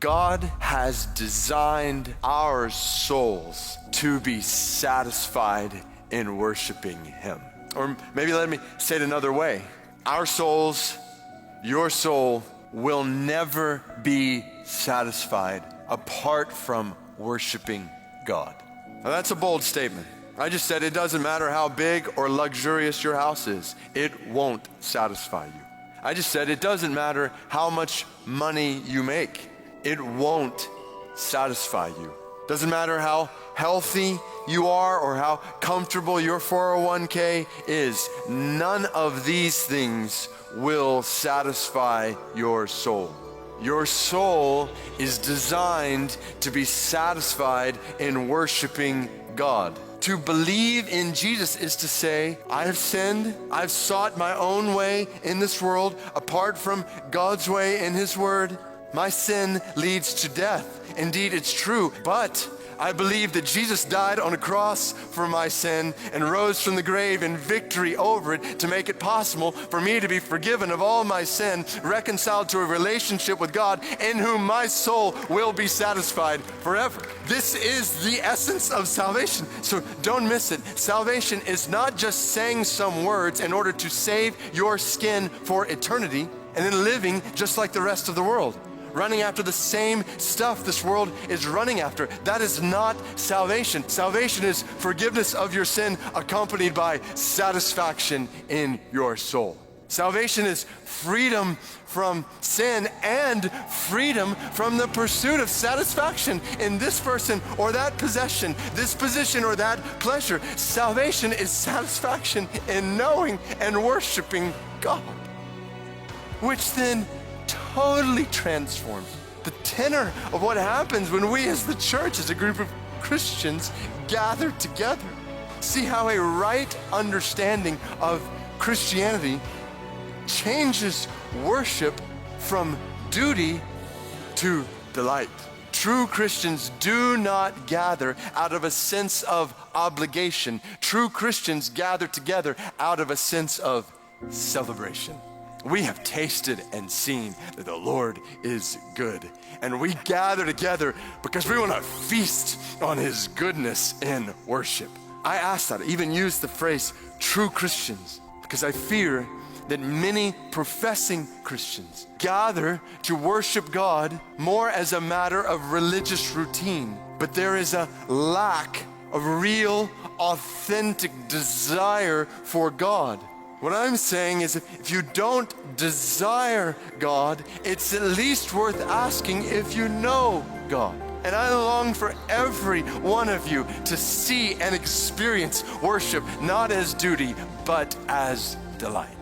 God has designed our souls to be satisfied in worshiping Him. Or maybe let me say it another way. Our souls, your soul, will never be satisfied apart from worshiping God. Now that's a bold statement. I just said it doesn't matter how big or luxurious your house is. It won't satisfy you. I just said it doesn't matter how much money you make. It won't satisfy you. Doesn't matter how healthy you are or how comfortable your 401k is. None of these things will satisfy your soul. Your soul is designed to be satisfied in worshiping God. To believe in Jesus is to say, I have sinned, I've sought my own way in this world apart from God's way in His Word. My sin leads to death. Indeed, it's true, but I believe that Jesus died on a cross for my sin and rose from the grave in victory over it to make it possible for me to be forgiven of all my sin, reconciled to a relationship with God in whom my soul will be satisfied forever. This is the essence of salvation, so don't miss it. Salvation is not just saying some words in order to save your skin for eternity and then living just like the rest of the world, running after the same stuff this world is running after. That is not salvation. Salvation is forgiveness of your sin accompanied by satisfaction in your soul. Salvation is freedom from sin and freedom from the pursuit of satisfaction in this person or that possession, this position or that pleasure. Salvation is satisfaction in knowing and worshiping God, which then totally transforms the tenor of what happens when we as the church, as a group of Christians, gather together. See how a right understanding of Christianity changes worship from duty to delight. True Christians do not gather out of a sense of obligation. True Christians gather together out of a sense of celebration. We have tasted and seen that the Lord is good. And we gather together because we want to feast on His goodness in worship. I ask that, I even use the phrase true Christians, because I fear that many professing Christians gather to worship God more as a matter of religious routine. But there is a lack of real, authentic desire for God. What I'm saying is if you don't desire God, it's at least worth asking if you know God. And I long for every one of you to see and experience worship not as duty, but as delight.